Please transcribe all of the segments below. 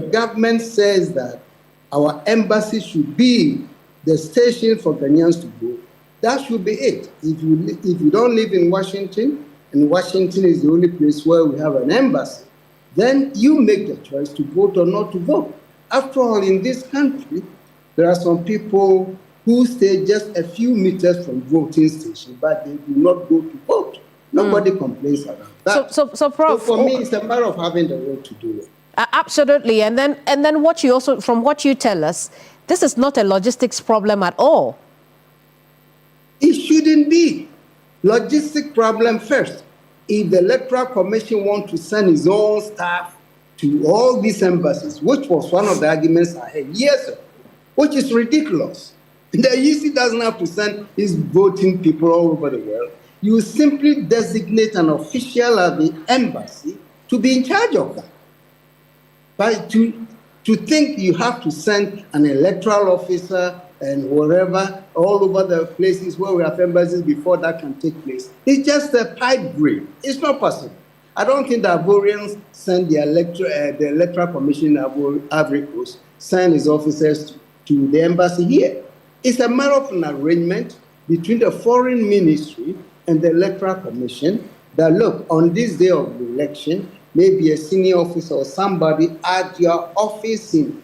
government says that our embassy should be the station for Ghanaians to go, that should be it. If you don't live in Washington, and Washington is the only place where we have an embassy, then you make the choice to vote or not to vote. After all, in this country, there are some people who stay just a few meters from voting station, but they do not go to vote. Nobody complains about that. So, Prof, for me, it's a matter of having the will to do it. Absolutely. And then what you also, from what you tell us, this is not a logistics problem at all. It shouldn't be. Logistic problem first. If the Electoral Commission wants to send its own staff to all these embassies, which was one of the arguments I had years ago, which is ridiculous. The EC doesn't have to send its voting people all over the world. You simply designate an official at the embassy to be in charge of that. But to think you have to send an electoral officer and wherever, all over the places where we have embassies before that can take place, it's just a pipe dream. It's not possible. I don't think the Ivorians send the Electoral Commission in Ivory Coast, send its officers to the embassy here. It's a matter of an arrangement between the Foreign Ministry and the Electoral Commission that, look, on this day of the election, maybe a senior officer or somebody at your office in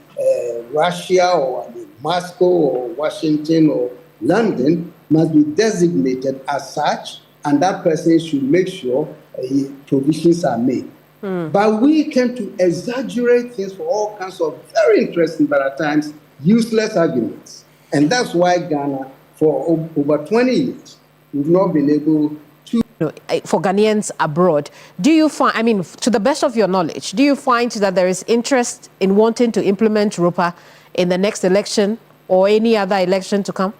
Russia or Moscow or Washington or London must be designated as such, and that person should make sure provisions are made. But we tend to exaggerate things for all kinds of very interesting, but at times useless arguments. And that's why Ghana, for over 20 years, we've not been able to... For Ghanaians abroad, do you find, I mean, to the best of your knowledge, do you find that there is interest in wanting to implement ROPA in the next election or any other election to come?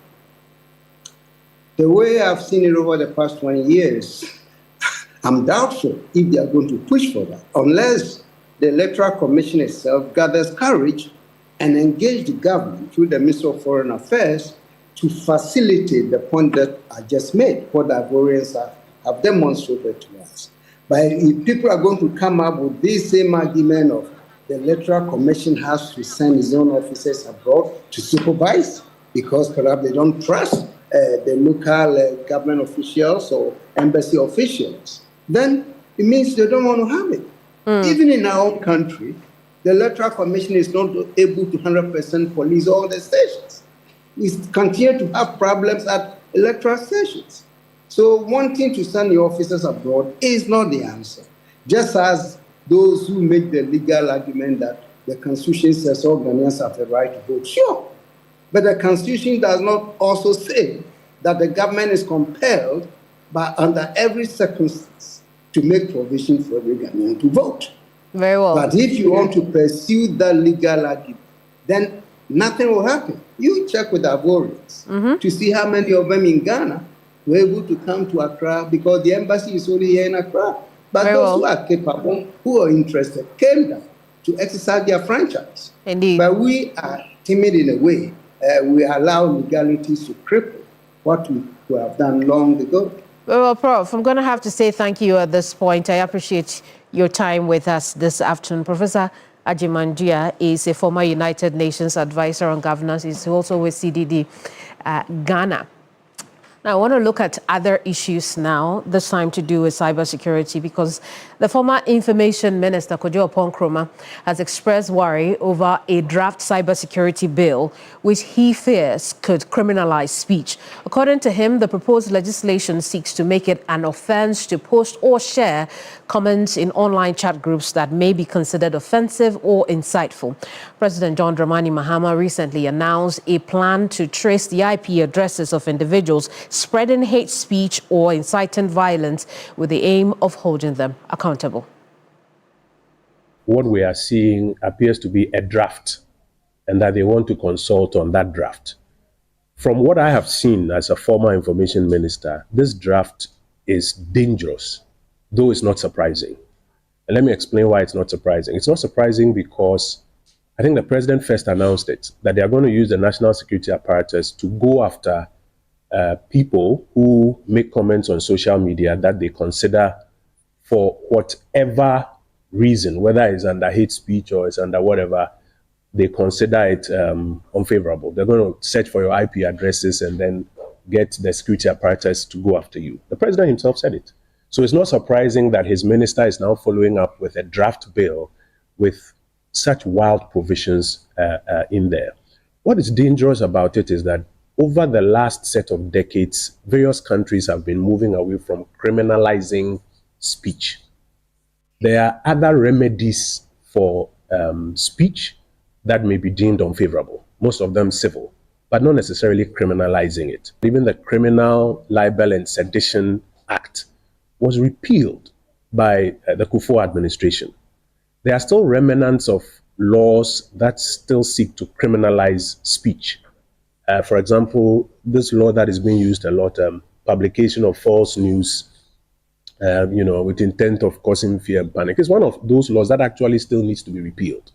The way I've seen it over the past 20 years, I'm doubtful if they are going to push for that, unless the Electoral Commission itself gathers courage and engage the government through the Ministry of Foreign Affairs to facilitate the point that I just made, what the Ivorians have demonstrated to us. But if people are going to come up with this same argument of the Electoral Commission has to send its own officers abroad to supervise because perhaps they don't trust the local government officials or embassy officials, then it means they don't want to have it. Even in our own country, the Electoral Commission is not able to 100% police all the stations. We continue to have problems at electoral stations. So wanting to send the officers abroad is not the answer. Just as those who make the legal argument that the Constitution says all Ghanaians have the right to vote, sure. But the Constitution does not also say that the government is compelled, but under every circumstance, to make provision for every Ghanaian to vote. Very well. But if you want to pursue that legal argument, then nothing will happen. You check with Ivorians to see how many of them in Ghana were able to come to Accra because the embassy is only here in Accra. But Very those well. who are capable, who are interested, came down to exercise their franchise. Indeed. But we are timid in a way. We allow legalities to cripple what we could have done long ago. Well, Prof, I'm going to have to say thank you at this point. I appreciate your time with us this afternoon. Professor Agyeman is a former United Nations advisor on governance. He's also with CDD Ghana. Now, I want to look at other issues now, this time to do with cybersecurity, because the former Information Minister, Kojo Oponkroma, has expressed worry over a draft cybersecurity bill, which he fears could criminalize speech. According to him, the proposed legislation seeks to make it an offense to post or share comments in online chat groups that may be considered offensive or insightful. President John Dramani Mahama recently announced a plan to trace the IP addresses of individuals spreading hate speech or inciting violence with the aim of holding them accountable. What we are seeing appears to be a draft, and that they want to consult on that draft. From what I have seen as a former information minister, this draft is dangerous, though it's not surprising. And let me explain why it's not surprising. It's not surprising because I think the president first announced it, that they are going to use the national security apparatus to go after people who make comments on social media that they consider, for whatever reason, whether it's under hate speech or it's under whatever, they consider it unfavorable. They're going to search for your IP addresses and then get the security apparatus to go after you. The president himself said it. So it's not surprising that his minister is now following up with a draft bill with such wild provisions in there. What is dangerous about it is that over the last set of decades, various countries have been moving away from criminalizing speech. There are other remedies for speech that may be deemed unfavorable, most of them civil, but not necessarily criminalizing it. Even the Criminal Libel and Sedition Act was repealed by the Kufuor administration. There are still remnants of laws that still seek to criminalize speech. For example, this law that is being used a lot, publication of false news, with intent of causing fear and panic, is one of those laws that actually still needs to be repealed.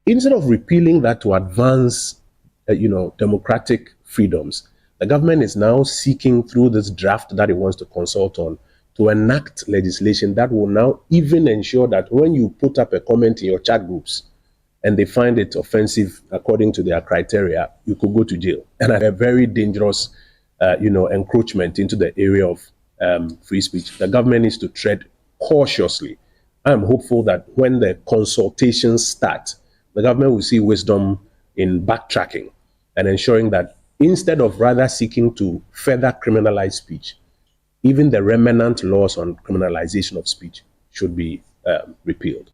Instead of repealing that to advance, democratic freedoms, the government is now seeking through this draft that it wants to consult on to enact legislation that will now even ensure that when you put up a comment in your chat groups and they find it offensive according to their criteria, you could go to jail. And a very dangerous, encroachment into the area of free speech. The government needs to tread cautiously. I'm hopeful that when the consultations start, the government will see wisdom in backtracking and ensuring that instead of rather seeking to further criminalize speech, even the remnant laws on criminalization of speech should be repealed.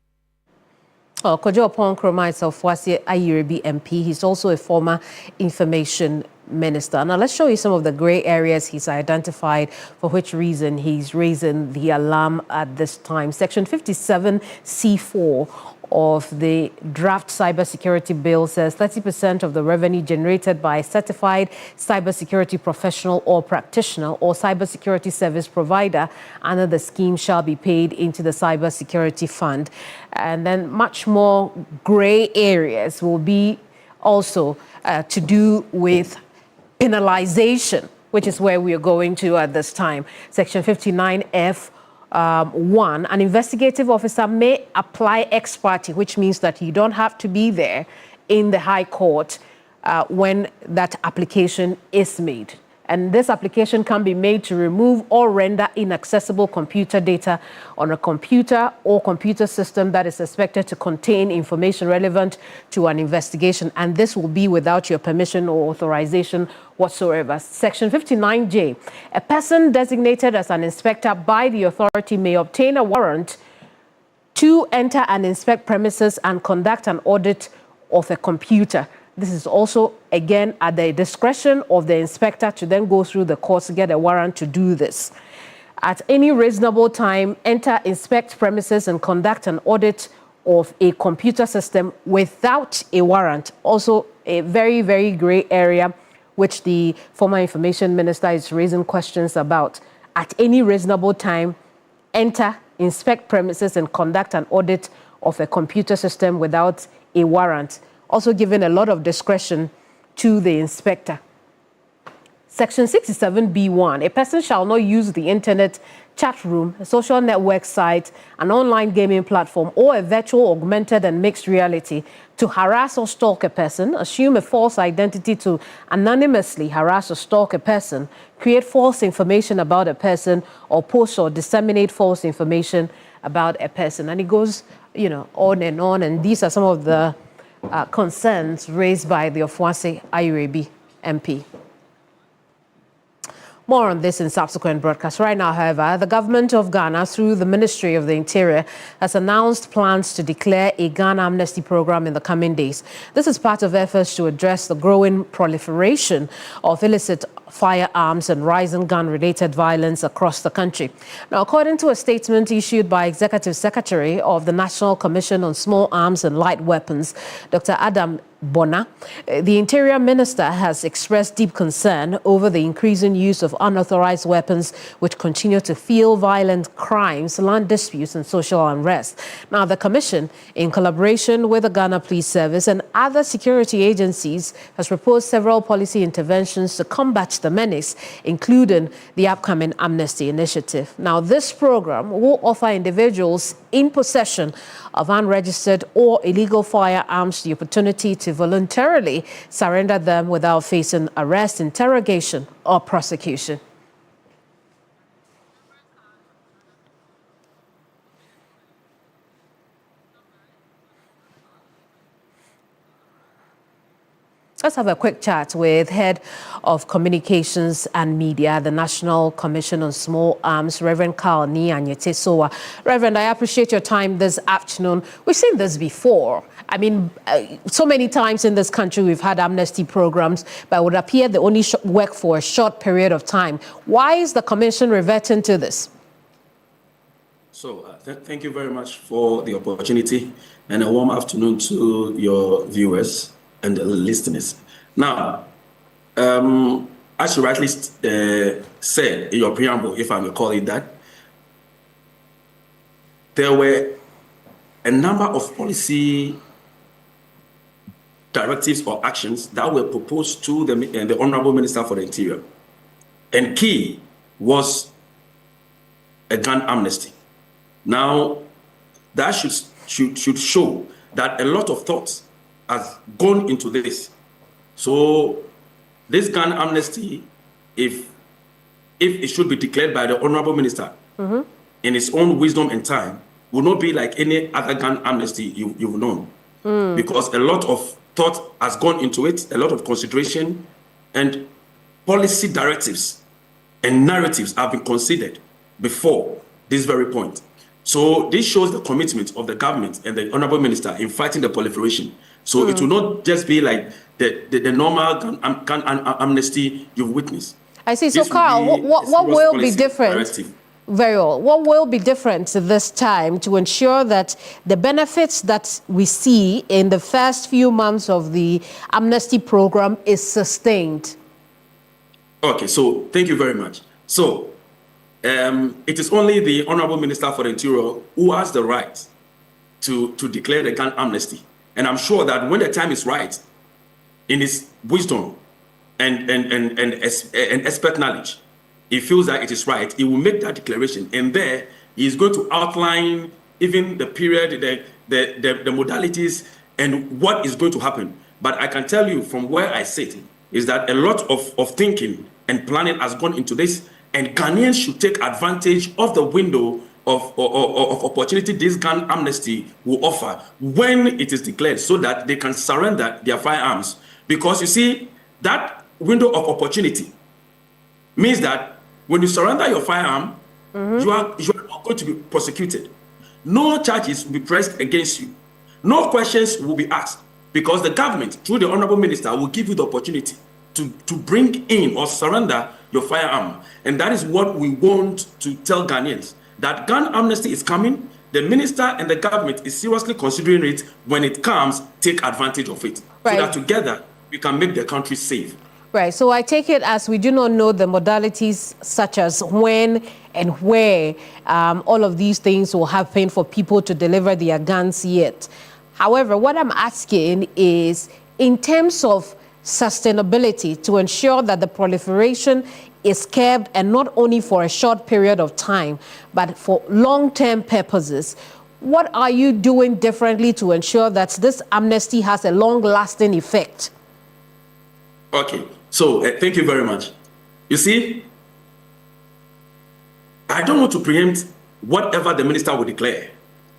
Kojo Oponkroma is of Wasi Ayirebi MP. He's also a former information minister. Now let's show you some of the gray areas he's identified for which reason he's raising the alarm at this time. Section 57C4 of the draft cybersecurity bill says 30% of the revenue generated by a certified cybersecurity professional or practitioner or cybersecurity service provider under the scheme shall be paid into the cybersecurity fund. And then much more gray areas will be also to do with penalization, which is where we are going to at this time. Section 59F. 1, an investigative officer may apply ex parte, which means that you don't have to be there in the High Court when that application is made. And this application can be made to remove or render inaccessible computer data on a computer or computer system that is suspected to contain information relevant to an investigation. And this will be without your permission or authorization whatsoever. Section 59J, a person designated as an inspector by the authority may obtain a warrant to enter and inspect premises and conduct an audit of a computer. This is also, again, at the discretion of the inspector to then go through the courts to get a warrant to do this. At any reasonable time, enter, inspect premises, and conduct an audit of a computer system without a warrant. Also, a very, very gray area, which the former information minister is raising questions about. At any reasonable time, enter, inspect premises, and conduct an audit of a computer system without a warrant. Also giving a lot of discretion to the inspector. Section 67B1, a person shall not use the internet, chat room, a social network site, an online gaming platform, or a virtual, augmented, and mixed reality to harass or stalk a person, assume a false identity to anonymously harass or stalk a person, create false information about a person, or post or disseminate false information about a person. And it goes, on, and these are some of the concerns raised by the Ofuase Ayirebi MP. More on this in subsequent broadcasts. Right now, however, the government of Ghana, through the Ministry of the Interior, has announced plans to declare a Ghana amnesty program in the coming days. This is part of efforts to address the growing proliferation of illicit firearms and rising gun-related violence across the country. Now, according to a statement issued by Executive Secretary of the National Commission on Small Arms and Light Weapons, Dr. Adam Bona. The Interior Minister has expressed deep concern over the increasing use of unauthorized weapons, which continue to fuel violent crimes, land disputes, and social unrest. Now, the Commission, in collaboration with the Ghana Police Service and other security agencies, has proposed several policy interventions to combat the menace, including the upcoming Amnesty Initiative. Now, this program will offer individuals in possession of unregistered or illegal firearms the opportunity to voluntarily surrender them without facing arrest, interrogation, or prosecution. Let's have a quick chat with Head of Communications and Media, the National Commission on Small Arms, Reverend Carl Nyanyete Sowa. Reverend, I appreciate your time this afternoon. We've seen this before. I mean, so many times in this country we've had amnesty programs, but it would appear they only work for a short period of time. Why is the Commission reverting to this? So, thank you very much for the opportunity, and a warm afternoon to your viewers and the listeners. Now, as you rightly said in your preamble, if I may call it that, there were a number of policy directives or actions that were proposed to the Honorable Minister for the Interior. And key was a gun amnesty. Now, that should show that a lot of thoughts has gone into this. So this gun amnesty, if it should be declared by the Honorable Minister in his own wisdom and time, will not be like any other gun amnesty you've known. Because a lot of thought has gone into it, a lot of consideration, and policy directives and narratives have been considered before this very point. So this shows the commitment of the government and the Honorable Minister in fighting the proliferation. So it will not just be like the normal gun amnesty you've witnessed. I see. So, Carl, what will be different? Directive. Very well. What will be different this time to ensure that the benefits that we see in the first few months of the amnesty program is sustained? Okay, so thank you very much. So it is only the Honorable Minister for the Interior who has the right to declare the gun amnesty. And I'm sure that when the time is right, in his wisdom and expert knowledge, he feels that it is right, he will make that declaration. And there, he is going to outline even the period, the modalities, and what is going to happen. But I can tell you from where I sit, is that a lot of thinking and planning has gone into this, and Ghanaians should take advantage of the window of opportunity this gun amnesty will offer when it is declared, so that they can surrender their firearms. Because you see, that window of opportunity means that when you surrender your firearm, you are not going to be prosecuted. No charges will be pressed against you. No questions will be asked, because the government, through the Honorable Minister, will give you the opportunity to bring in or surrender your firearm. And that is what we want to tell Ghanaians, that gun amnesty is coming. The minister and the government is seriously considering it. When it comes, take advantage of it. Right. So that together we can make the country safe. Right. So I take it as we do not know the modalities, such as when and where all of these things will happen for people to deliver their guns yet. However, what I'm asking is, in terms of sustainability, to ensure that the proliferation is kept, and not only for a short period of time, but for long-term purposes, what are you doing differently to ensure that this amnesty has a long-lasting effect? Okay, so thank you very much. You see, I don't want to preempt whatever the minister will declare,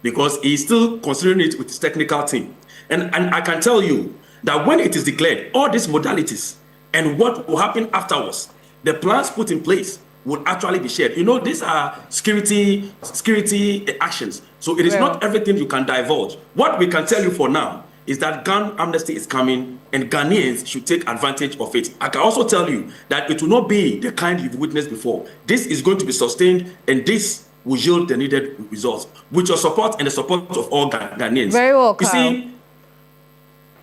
because he's still considering it with his technical team. And I can tell you that when it is declared, all these modalities and what will happen afterwards, the plans put in place will actually be shared. You know, these are security actions. So it is not everything you can divulge. What we can tell you for now is that gun amnesty is coming, and Ghanaians should take advantage of it. I can also tell you that it will not be the kind you've witnessed before. This is going to be sustained, and this will yield the needed results with your support and the support of all Ghanaians. Very well, Carl. You see,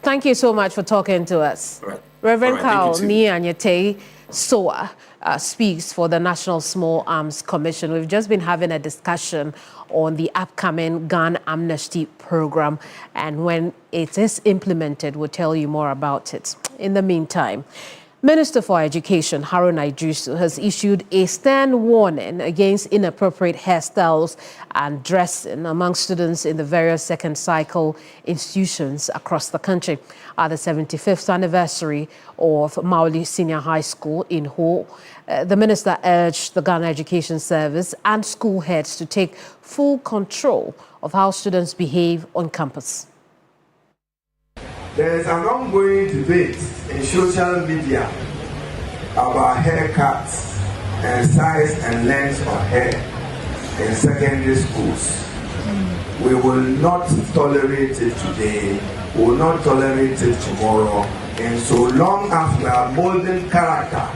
Thank you so much for talking to us. All right. Reverend All right, Carl thank you, too. Nianyete Soa speaks for the National Small Arms Commission. We've just been having a discussion on the upcoming gun amnesty program, and when it is implemented, we'll tell you more about it. In the meantime, Minister for Education Haruna Iddrisu has issued a stern warning against inappropriate hairstyles and dressing among students in the various second cycle institutions across the country. At the 75th anniversary of Mauli Senior High School in Ho, the minister urged the Ghana Education Service and school heads to take full control of how students behave on campus. There is an ongoing debate in social media about haircuts and size and length of hair in secondary schools. We will not tolerate it today, we will not tolerate it tomorrow, and so long as we are molding character,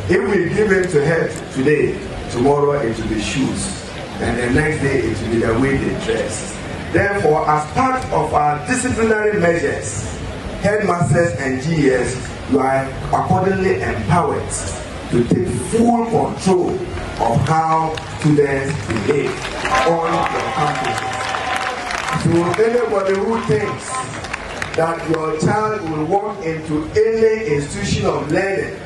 if we give it to head today, tomorrow it will be shoes, and the next day it will be the way they dress. Therefore, as part of our disciplinary measures, headmasters and GES, you are accordingly empowered to take full control of how students behave on your campuses. So anybody who thinks that your child will walk into any institution of learning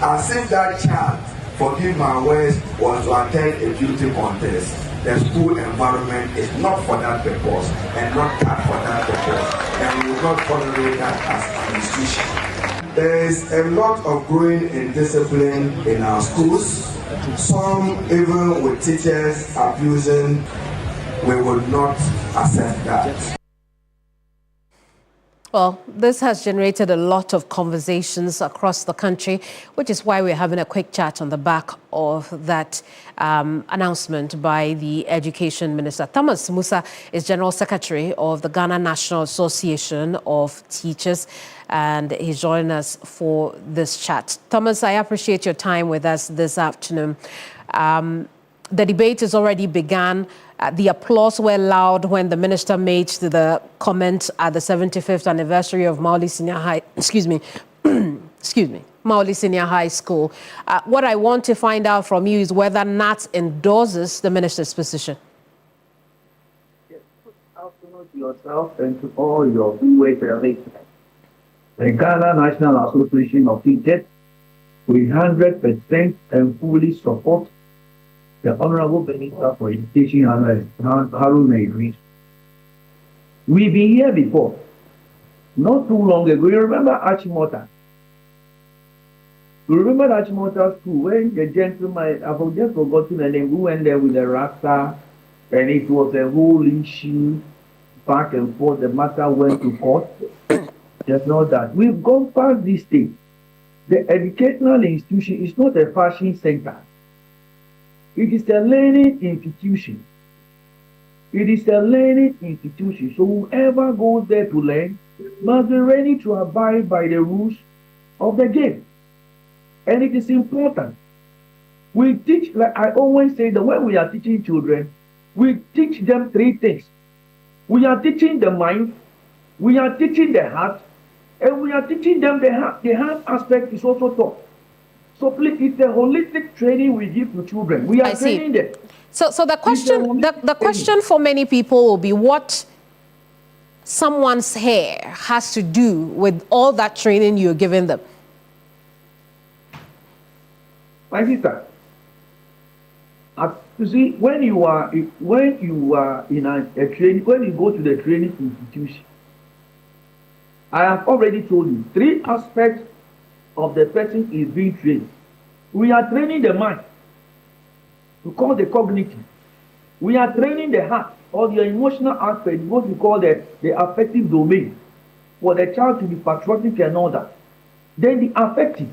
as if that child, forgive my words, was to attend a beauty contest, the school environment is not for that purpose and not cut for that purpose, and we will not tolerate that as an institution. There is a lot of growing indiscipline in our schools, some even with teachers abusing. We would not accept that. Well, this has generated a lot of conversations across the country, which is why we're having a quick chat on the back of that announcement by the Education Minister. Thomas Musa is General Secretary of the Ghana National Association of Teachers, and he's joining us for this chat. Thomas, I appreciate your time with us this afternoon. The debate has already begun. The applause were loud when the minister made the comment at the 75th anniversary of Mauli Senior High, Mauli Senior High School. What I want to find out from you is whether NAT endorses the minister's position. Yes, good afternoon to yourself and to all your viewers. The Ghana National Association of Teachers, we 100% and fully support the Honorable Minister for Education, Haruna Iddrisu. We've been here before, not too long ago. You remember Achimota? You remember Achimota School when the gentleman, I've just forgotten the name, who went there with the rasta, and it was a whole issue, back and forth, the matter went to court. Just know that we've gone past this stage. The educational institution is not a fashion center. It is a learning institution. It is a learning institution. So whoever goes there to learn must be ready to abide by the rules of the game. And it is important. We teach, like I always say, that when we are teaching children, we teach them three things. We are teaching the mind, we are teaching the heart, and we are teaching them the heart. The heart aspect is also taught. So please, it's a holistic training we give to children. We are training them. So the question for many people will be what someone's hair has to do with all that training you're giving them. My sister, you see, when you are in a training, when you go to the training institution, I have already told you 3 aspects of the person is being trained. We are training the mind, we call the cognitive. We are training the heart or the emotional aspect, what we call the affective domain, for the child to be patriotic and all that. Then the affective.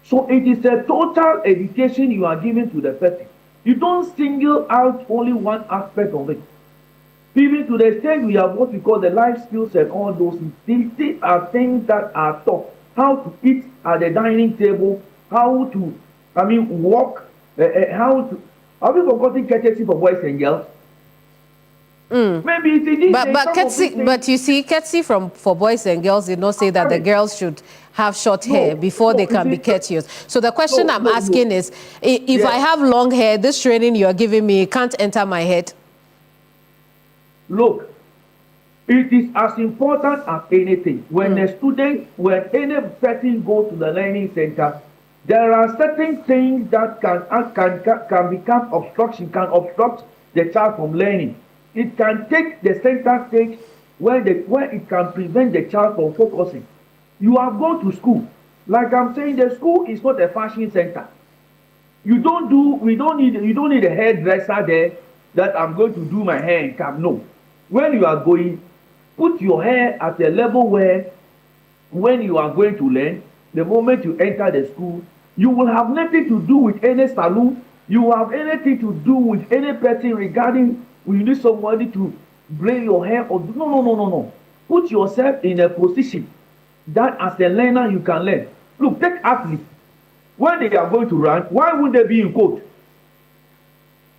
So it is a total education you are giving to the person. You don't single out only one aspect of it. Even to the extent we have what we call the life skills and all those things. These are things that are taught. How to eat at the dining table, how to, walk, how to. Have you forgotten courtesy for boys and girls? Maybe it's these But days, but some of Ketsi, these things- but you see, Ketsi for boys and girls did not say that the girls should have short hair before they you can see, be courteous. So the question no, I'm no, no. asking is, if I Yeah. have long hair, this training you are giving me can't enter my head. Look, it is as important as anything. When a student, when any person goes to the learning center, there are certain things that can become obstruction, can obstruct the child from learning. It can take the center stage where it can prevent the child from focusing. You have gone to school. Like I'm saying, the school is not a fashion center. You don't need a hairdresser there that I'm going to do my hair and come. No. When you are going, put your hair at a level where when you are going to learn, the moment you enter the school, you will have nothing to do with any salon. You will have anything to do with any person regarding you need somebody to braid your hair or no. Put yourself in a position that as a learner you can learn. Look, take athletes. When they are going to run, why would they be in coat?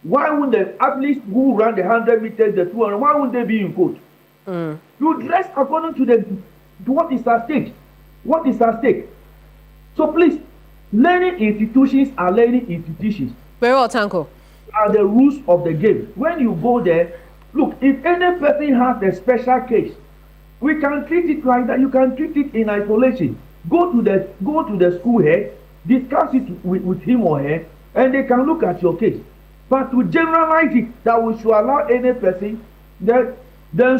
Why would the athletes who run the 100 meters, the 200, why would they be in coat? You dress according to what is at stake. What is at stake? So please, learning institutions are learning institutions. Very well, Tanko. Are the rules of the game. When you go there, look, if any person has a special case, we can treat it like that. You can treat it in isolation. Go to the school head, discuss it with him or her, and they can look at your case. But to generalize it, that we should allow any person, then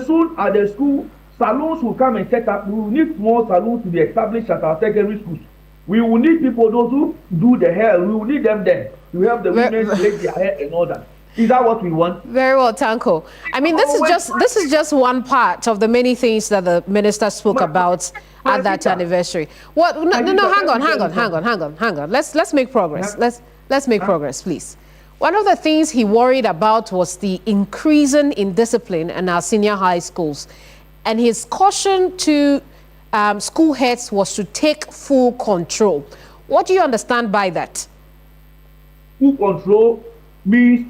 soon at the school, salons will come and set up. We will need more salons to be established at our secondary schools. We will need people, those who do the hair, we will need them there to help the women plait their hair and all that. Is that what we want? Very well, Tanko. I mean, this is just one part of the many things that the minister spoke about at that anniversary. What? No, hang on. Let's make progress. Let's make progress, please. One of the things he worried about was the increasing in discipline in our senior high schools, and his caution to school heads was to take full control. What do you understand by that? Full control means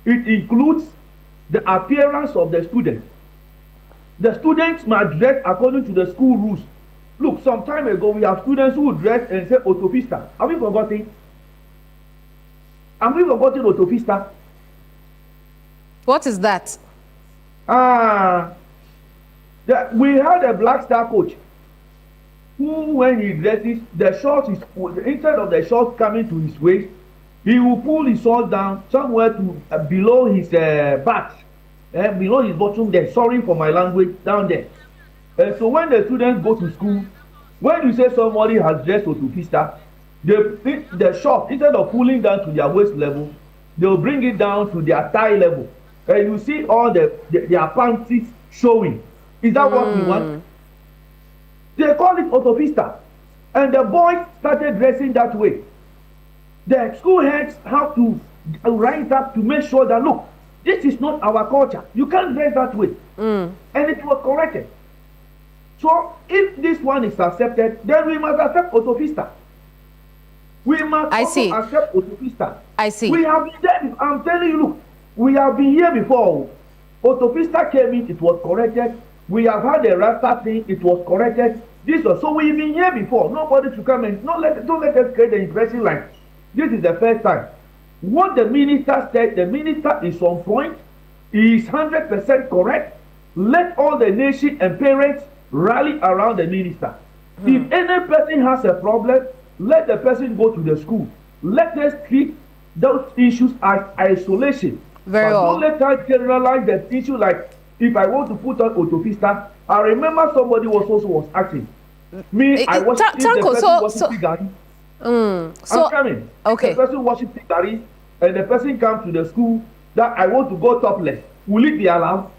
it includes the appearance of the student. The students must dress according to the school rules. Look, some time ago we have students who dress and say autopista. Have you forgotten? Have you forgotten autopista? What is that? We had a Black Star coach who, when he dresses, the shorts is instead of the shorts coming to his waist, he will pull his shorts down somewhere to below his back, below his bottom there. Sorry for my language, down there. So when the students go to school, when you say somebody has dressed autopista, the short, instead of pulling down to their waist level, they'll bring it down to their thigh level. And you see all their pants showing. Is that what we want? They call it autopista. And the boys started dressing that way. The school heads have to rise up to make sure that, look, this is not our culture. You can't dress that way. And it was corrected. So if this one is accepted, then we must accept autopista. We must also accept autopista. I see. We have been there. I'm telling you, look, we have been here before. Autopista came in, it was corrected. We have had a rasta thing, it was corrected. So we've been here before. Nobody should come and don't let us create the impression like this is the first time. What the minister said, the minister is on point. He is 100% correct. Let all the nation and parents rally around the minister. If any person has a problem, let the person go to the school. Let us treat those issues as isolation. Very well. Don't let us generalize the issue like if I want to put on autopista. I remember somebody was asking me. I was Tigari. So I'm coming. Okay. The person watching Tigari, and the person comes to the school that I want to go topless. Will it be allowed?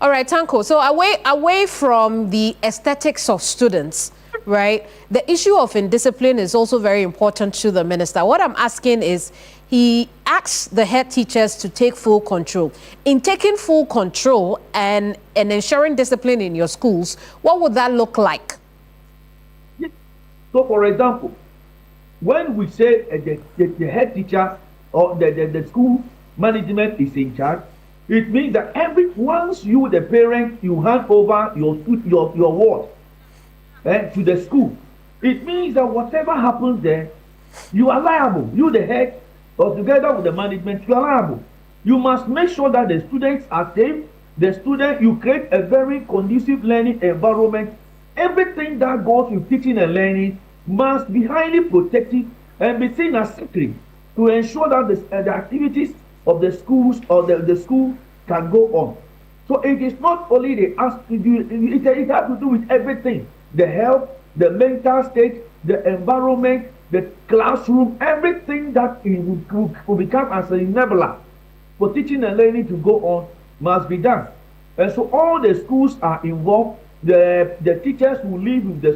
All right, Tanko. So away from the aesthetics of students, right? The issue of indiscipline is also very important to the minister. What I'm asking is, he asks the head teachers to take full control. In taking full control and ensuring discipline in your schools, what would that look like? So, for example, when we say the head teacher or the school management is in charge, It means that once you, the parent, you hand over your ward to the school, it means that whatever happens there, you are liable. You, the head, or together with the management, you are liable. You must make sure that the students are safe. You create a very conducive learning environment. Everything that goes with teaching and learning must be highly protected and be seen as sacred to ensure that the activities of the schools or the school can go on. So it is not only the ask to do it has to do with everything: the health, the mental state, the environment, the classroom, everything that will become as an enabler for teaching and learning to go on must be done. And so all the schools are involved. The teachers will live with the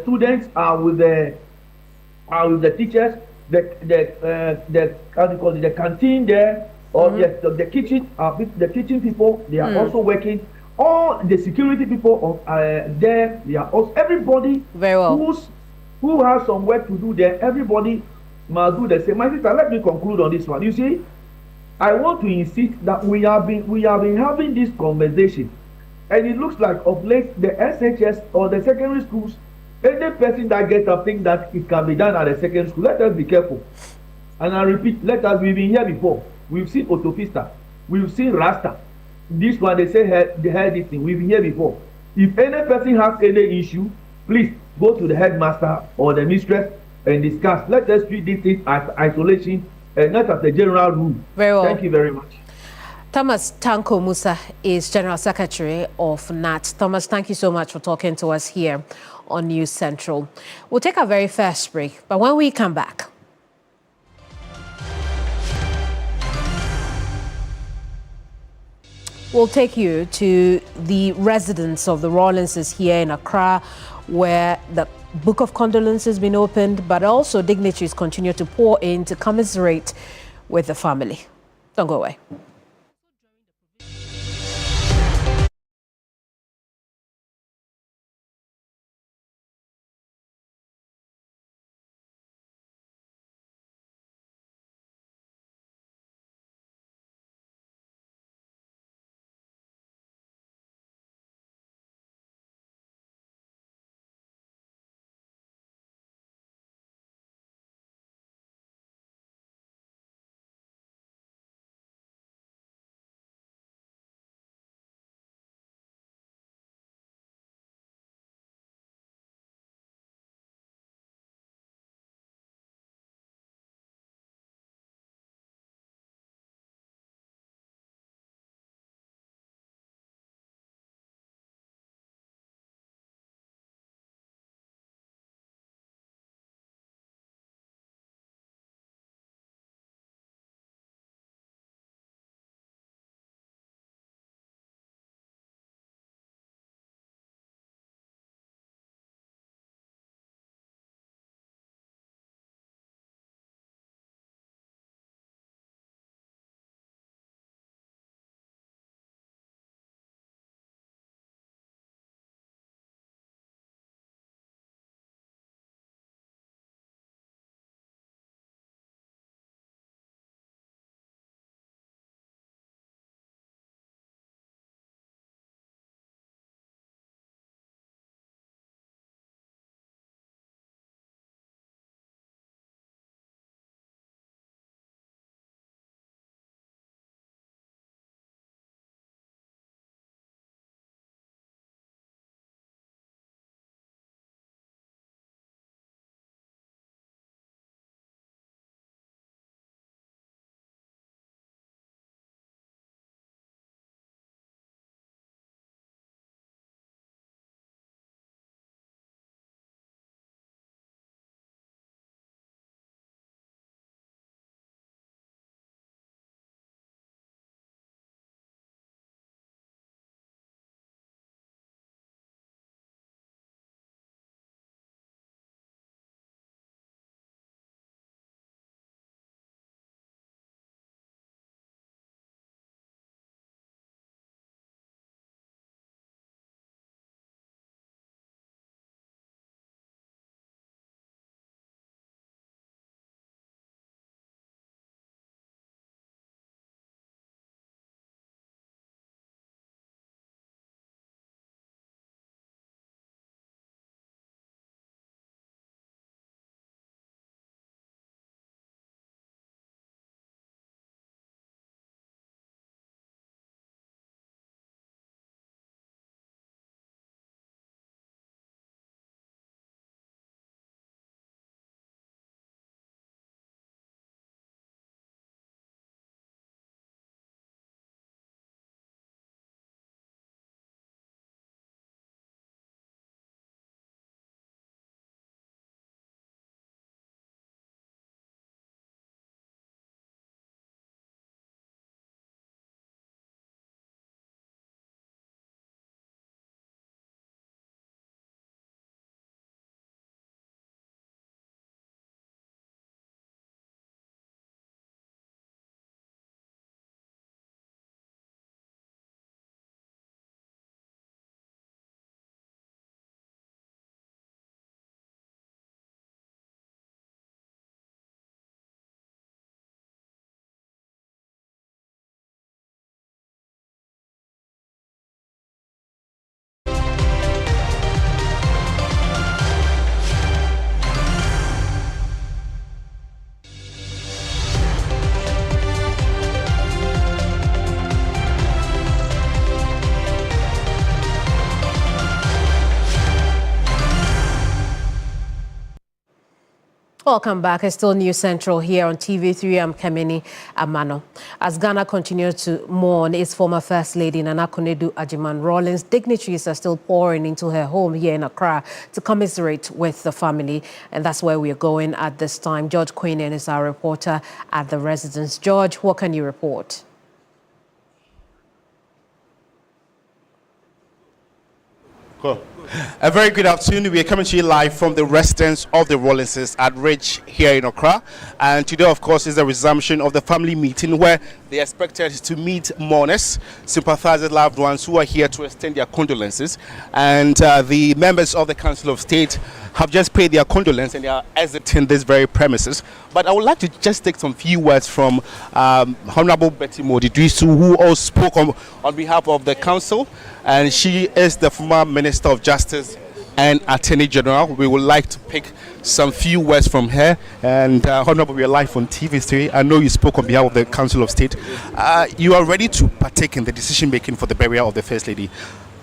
students are with the teachers, the how do you call it, the canteen there, or the kitchen, the kitchen people, they are also working. All the security people there, they are also, everybody Very well. who has some work to do there, everybody must do the same. My sister, let me conclude on this one. You see, I want to insist that we have been having this conversation, and it looks like of late the SHS or the secondary schools, any person that gets up think that it can be done at the secondary school. Let us be careful. And I repeat, we've been here before. We've seen Otofista, we've seen Rasta. This one they say they heard this thing. We've been here before. If any person has any issue, please go to the headmaster or the mistress and discuss. Let us treat this thing as isolation and not as a general rule. Very well. Thank you very much. Thomas Tanko Musa is General Secretary of NAT. Thomas, thank you so much for talking to us here on News Central. We'll take a very first break, but when we come back, we'll take you to the residence of the Rawlinses here in Accra, where the Book of Condolence has been opened, but also dignitaries continue to pour in to commiserate with the family. Don't go away. Welcome back. It's still News Central here on TV3. I'm Kemini Amanor. As Ghana continues to mourn its former First Lady, Nana Konadu Agyeman-Rawlings, dignitaries are still pouring into her home here in Accra to commiserate with the family. And that's where we're going at this time. George Quinian is our reporter at the residence. George, what can you report? Cool. A very good afternoon. We are coming to you live from the residence of the Rawlingses at Ridge here in Accra. And today, of course, is the resumption of the family meeting where they expected to meet mourners, sympathizers, loved ones who are here to extend their condolences. And the members of the Council of State have just paid their condolence and they are exiting this very premises. But I would like to just take some few words from Honorable Betty Modidisu, who also spoke on behalf of the council. And she is the former Minister of Justice and Attorney General. We would like to pick some few words from her. And Honorable, we are live on TV3. I know you spoke on behalf of the Council of State. You are ready to partake in the decision making for the burial of the First Lady.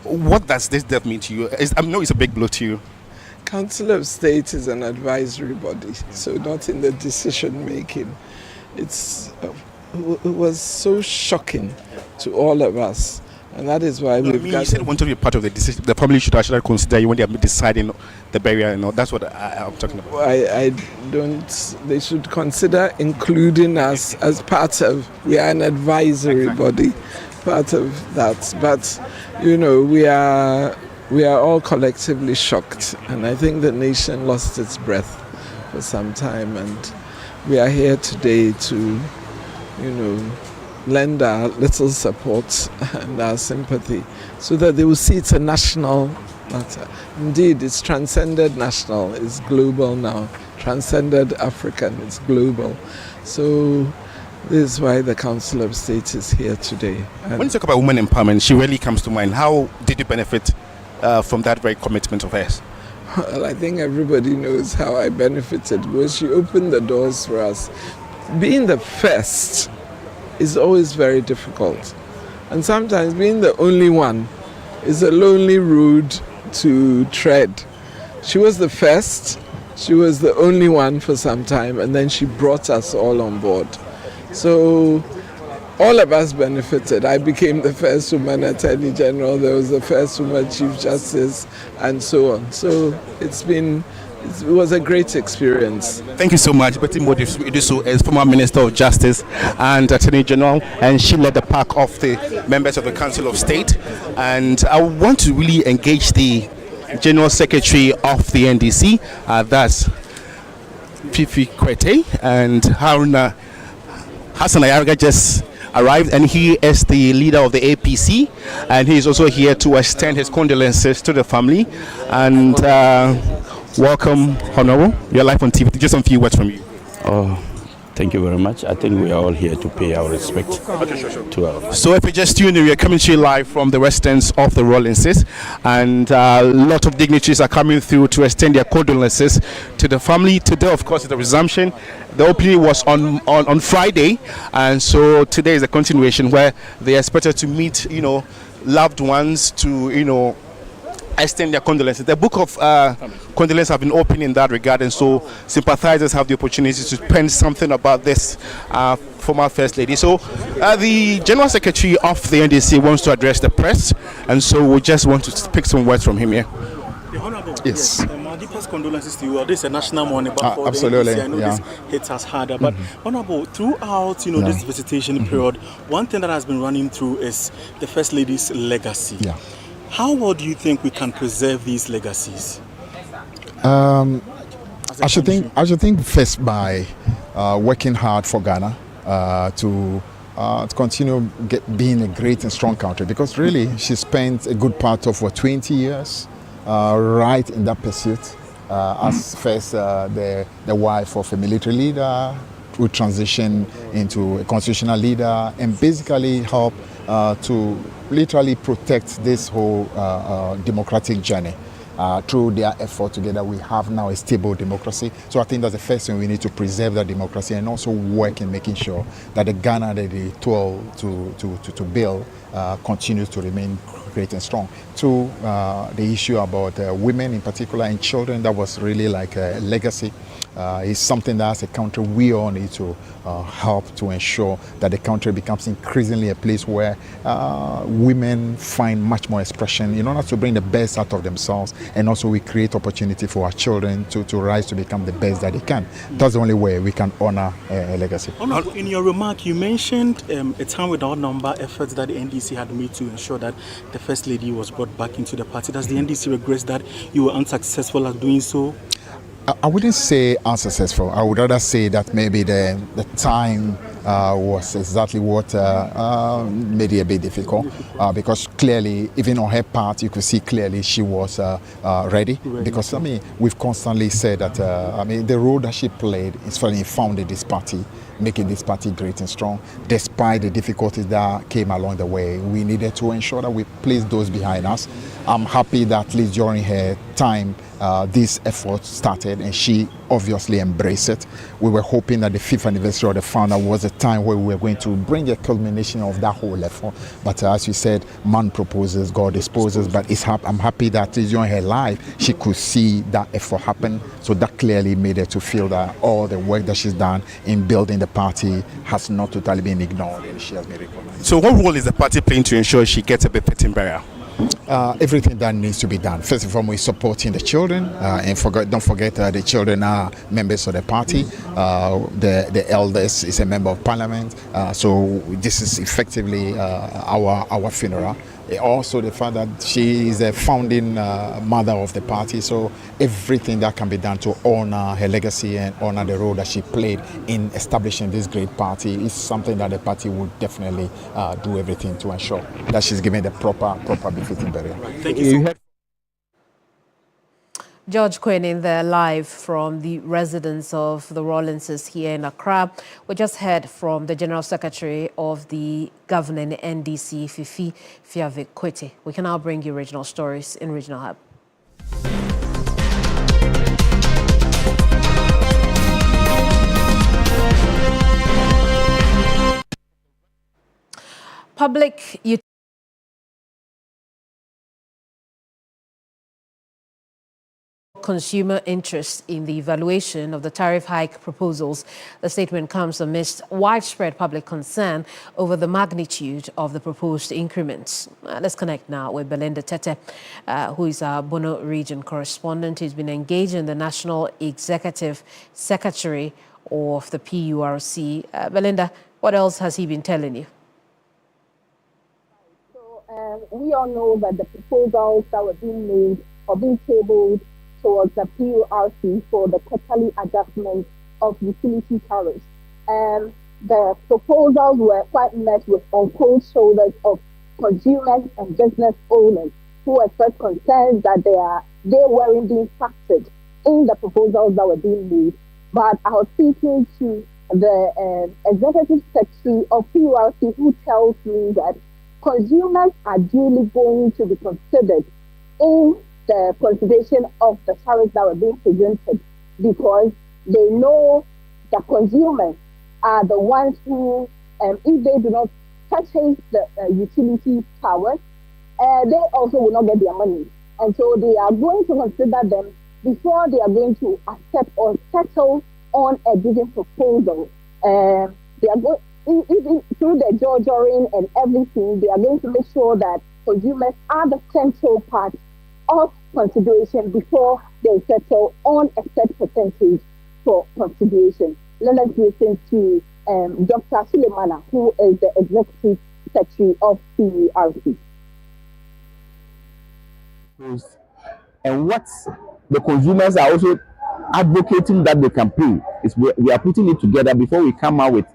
What does this death mean to you? I know it's a big blow to you. Council of State is an advisory body, so not in the decision making. It was so shocking to all of us. And that is why you said want to be part of the decision. The family should actually consider you when they are deciding the burial. You know, that's what I'm talking about. I don't. They should consider including us as part of. We are an advisory body, part of that. But you know, we are all collectively shocked, and I think the nation lost its breath for some time. And we are here today to, lend our little support and our sympathy so that they will see it's a national matter. Indeed, it's transcended national, it's global now. Transcended African, it's global. So this is why the Council of State is here today. And when you talk about women empowerment, she really comes to mind. How did you benefit from that very commitment of hers? Well, I think everybody knows how I benefited because she opened the doors for us. Being the first is always very difficult. And sometimes being the only one is a lonely road to tread. She was the first, she was the only one for some time, and then she brought us all on board. So all of us benefited. I became the first woman Attorney General, there was the first woman Chief Justice, and so on. So it was a great experience. Thank you so much. Betty Modidisu is former Minister of Justice and Attorney General, and she led the pack of the members of the Council of State. And I want to really engage the General Secretary of the NDC, that's Fifi Kwete, and Haruna Hassan Ayarga just arrived, and he is the leader of the APC, and he is also here to extend his condolences to the family. And welcome, Honorable. You're live on TV. Just some few words from you. Oh, thank you very much. I think we are all here to pay our respect to our. So if you just tuned in, we are coming to you live from the residence of the Rawlingses, and a lot of dignitaries are coming through to extend their condolences to the family. Today, of course, is the resumption. The opening was on Friday, and so today is a continuation where they are expected to meet, loved ones to, extend their condolences. The book of condolences have been open in that regard, and so sympathizers have the opportunity to pen something about this former First Lady. So the General Secretary of the NDC wants to address the press, and so we just want to pick some words from him here. The Honorable, yes. My deepest condolences to you. This is a national mourning, but for absolutely, the NDC, I know this hits us harder. But Honorable, throughout this visitation period, one thing that has been running through is the First Lady's legacy. Yeah. How well do you think we can preserve these legacies? I should think first by working hard for Ghana to continue being a great and strong country, because really she spent a good part of 20 years right in that pursuit as first the wife of a military leader, who transitioned into a constitutional leader and basically help to literally protect this whole democratic journey. through their effort together, we have now a stable democracy. So I think that's the first thing. We need to preserve that democracy and also work in making sure that the Ghana that they toil to build continues to remain great and strong. To the issue about women in particular and children, that was really like a legacy. Is something that as a country we all need to help to ensure that the country becomes increasingly a place where women find much more expression in order to bring the best out of themselves, and also we create opportunity for our children to rise to become the best that they can. That's the only way we can honor a legacy. In your remark, you mentioned a time without number efforts that the NDC had made to ensure that the First Lady was brought back into the party. Does the NDC regret that you were unsuccessful at doing so? I wouldn't say unsuccessful. I would rather say that maybe the time was exactly what made it a bit difficult, because clearly, even on her part, you could see clearly she was ready. Because, I mean, we've constantly said that, I mean, the role that she played is finally founded this party, making this party great and strong. Despite the difficulties that came along the way, we needed to ensure that we placed those behind us. I'm happy that at least during her time, this effort started, and she obviously embraced it. We were hoping that the 5th anniversary of the founder was a time where we were going to bring a culmination of that whole effort. But as you said, man proposes, God disposes. But I'm happy that during her life, she could see that effort happen. So that clearly made her to feel that all the work that she's done in building the party has not totally been ignored, and she has been recognized. So what role is the party playing to ensure she gets a befitting burial? Everything that needs to be done. First and foremost, supporting the children, and don't forget the children are members of the party. The eldest is a member of parliament, so this is effectively our funeral. Also, the fact that she is a founding mother of the party, so everything that can be done to honor her legacy and honor the role that she played in establishing this great party is something that the party would definitely do everything to ensure that she's given the proper befitting burial. Thank you. George Quinn in there live from the residence of the Rawlinses here in Accra. We just heard from the General Secretary of the governing NDC, Fifi Fiavekwete. We can now bring you regional stories in Regional Hub. Public consumer interest in the evaluation of the tariff hike proposals. The statement comes amidst widespread public concern over the magnitude of the proposed increments. Let's connect now with Belinda Tete, who is our Bono region correspondent, who's been engaged in the National Executive Secretary of the PURC. Belinda, what else has he been telling you? So we all know that the proposals that were being made or being tabled towards the PURC for the quarterly adjustment of utility tariffs. The proposals were quite met with on cold shoulders of consumers and business owners who expressed concerns that they weren't being factored in the proposals that were being made. But I was speaking to the executive secretary of PURC, who tells me that consumers are duly going to be considered in the consideration of the tariffs that were being presented, because they know the consumers are the ones who, if they do not purchase the utility powers, they also will not get their money. And so they are going to consider them before they are going to accept or settle on a given proposal. They are going, even through the jojoring and everything, they are going to make sure that consumers are the central part of consideration before they settle on a set percentage for consideration. Let us listen to Dr. Suleimana, who is the Executive Secretary of PURC. And what the consumers are also advocating that they can pay is we are putting it together before we come out with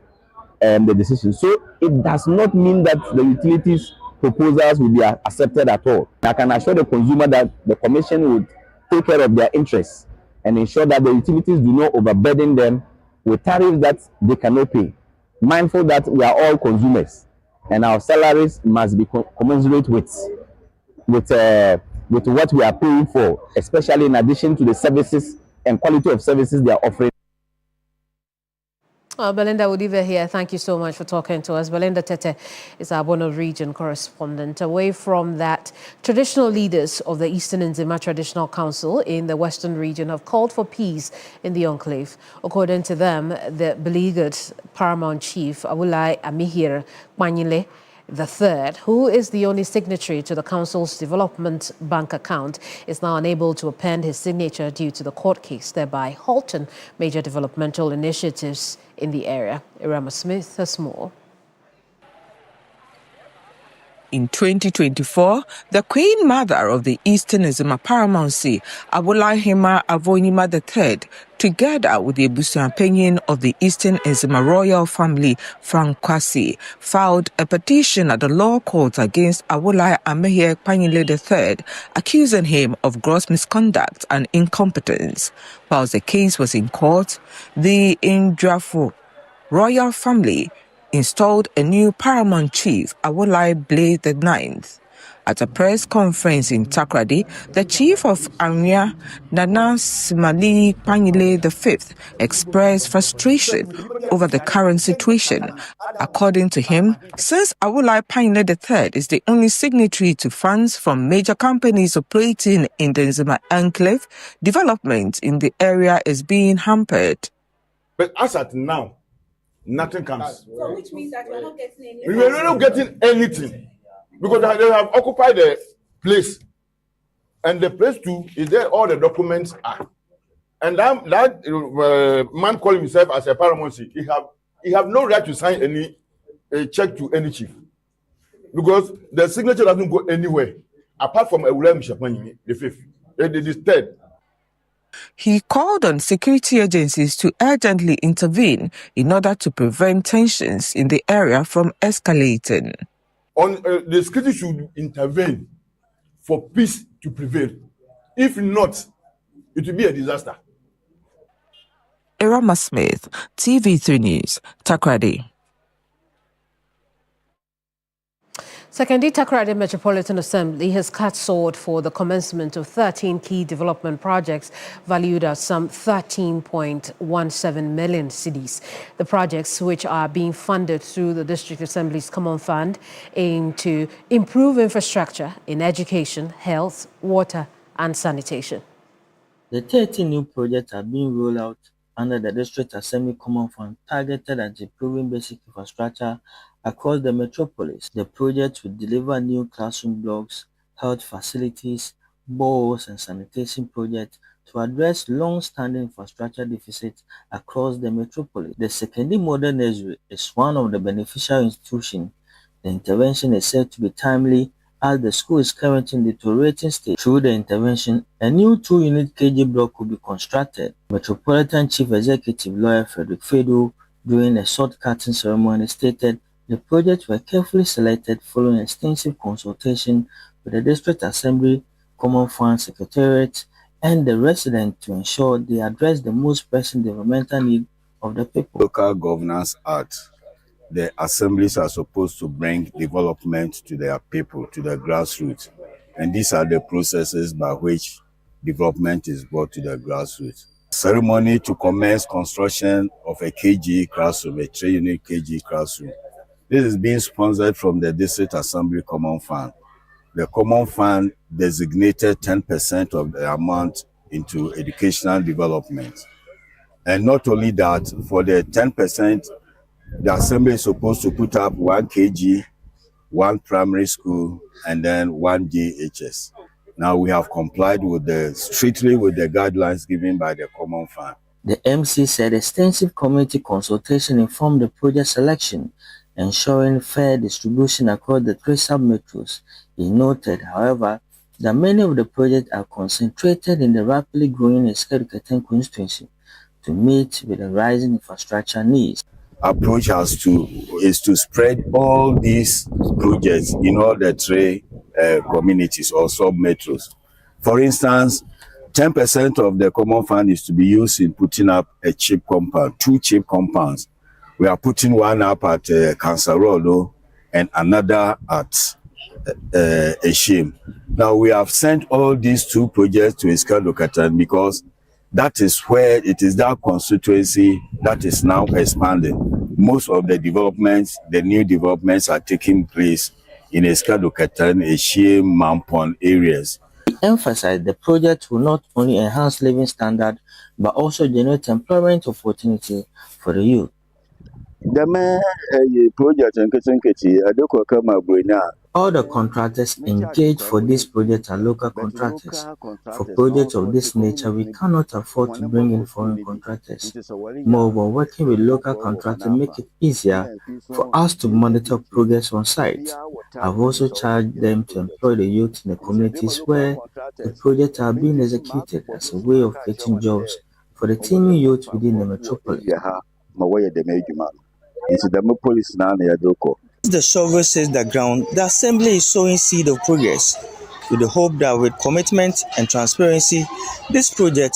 the decision. So it does not mean that the utilities proposals will be accepted at all. I can assure the consumer that the Commission would take care of their interests and ensure that the utilities do not overburden them with tariffs that they cannot pay. Mindful that we are all consumers and our salaries must be commensurate with with what we are paying for, especially in addition to the services and quality of services they are offering. Belinda Udive here. Thank you so much for talking to us. Belinda Tete is our Bono region correspondent. Away from that, traditional leaders of the Eastern Nzima Traditional Council in the Western region have called for peace in the enclave. According to them, the beleaguered paramount chief, Awulai Amihir Kwanyile III, who is the only signatory to the council's development bank account, is now unable to append his signature due to the court case, thereby halting major developmental initiatives in the area. Irama Smith has more. In 2024, the Queen Mother of the Eastern Nzima Paramountcy, Abulahima Avonima III, together with the Ebusuapanyin of the Eastern Nzima royal family, Frank Kwasi, filed a petition at the law court against Awulai Amehie Kwanyile III, accusing him of gross misconduct and incompetence. While the case was in court, the Indrafo royal family installed a new paramount chief, Awulai Blade IX. At a press conference in Takrady, the chief of Anya, Nana Simali Kwanyile V, expressed frustration over the current situation. According to him, since Awulai Kwanyile III is the only signatory to funds from major companies operating in the Nzima enclave, development in the area is being hampered. But as at now, nothing comes. So which means that you're not getting anything. We are not getting anything because they have occupied the place, and the place too is there. All the documents are, and that man calling himself as a paramountcy, he have no right to sign any check to any chief because the signature doesn't go anywhere apart from Awulai Mshapanyini, the fifth, the third. He called on security agencies to urgently intervene in order to prevent tensions in the area from escalating. The security should intervene for peace to prevail. If not, it will be a disaster. Irama Smith, TV3 News, Takrady. Secondly, Takrady Metropolitan Assembly has cut sword for the commencement of 13 key development projects valued at some 13.17 million cedis. The projects, which are being funded through the District Assembly's Common Fund, aim to improve infrastructure in education, health, water and sanitation. The 13 new projects are being rolled out under the District Assembly Common Fund, targeted at improving basic infrastructure across the metropolis. The project will deliver new classroom blocks, health facilities, boreholes and sanitation projects to address long-standing infrastructure deficits across the metropolis. The Secondary Modern Nursery is one of the beneficial institutions. The intervention is said to be timely as the school is currently in the deteriorating state. Through the intervention, a new 2-unit KG block will be constructed. Metropolitan Chief Executive Lawyer Frederick Fedo, during a sword cutting ceremony, stated the projects were carefully selected following extensive consultation with the District Assembly, Common Fund Secretariat, and the residents to ensure they address the most pressing developmental need of the people. Local Governance Act, the assemblies are supposed to bring development to their people, to the grassroots. And these are the processes by which development is brought to the grassroots. Ceremony to commence construction of a KG classroom, a 3-unit KG classroom. This is being sponsored from the District Assembly Common Fund. The Common Fund designated 10% of the amount into educational development. And not only that, for the 10%, the Assembly is supposed to put up 1 KG, 1 primary school, and then 1 JHS. Now we have complied strictly with the guidelines given by the Common Fund. The MC said extensive community consultation informed the project selection, ensuring fair distribution across the 3 sub-metros. He noted, however, that many of the projects are concentrated in the rapidly growing Eskedu-Keten constituency to meet with the rising infrastructure needs. Approach is to spread all these projects in all the 3 communities or sub-metros. For instance, 10% of the Common Fund is to be used in putting up a chip compound, 2 chip compounds. We are putting one up at Cancer Road and another at a shame. Now we have sent all these two projects to Iskadokatan because that is where it is that constituency that is now expanding. Most of the developments, the new developments are taking place in Iskadokatan, Eshim, Mampon areas. He emphasized the project will not only enhance living standard but also generate employment opportunity for the youth. All the contractors engaged for this project are local contractors. For projects of this nature, we cannot afford to bring in foreign contractors. Moreover, working with local contractors make it easier for us to monitor progress on site. I've also charged them to employ the youth in the communities where the projects are being executed as a way of creating jobs for the teeming youth within the metropolis. As the shovel says the ground, the assembly is sowing seed of progress with the hope that with commitment and transparency, this project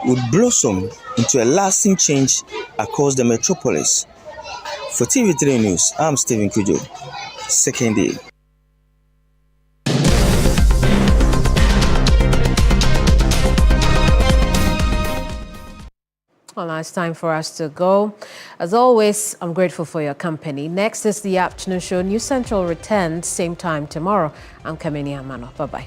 would blossom into a lasting change across the metropolis. For TV3 News, I'm Stephen Kujo, second day. Well, now it's time for us to go. As always, I'm grateful for your company. Next is the afternoon show. News Central returns same time tomorrow. I'm Kemini Amanor. Bye-bye.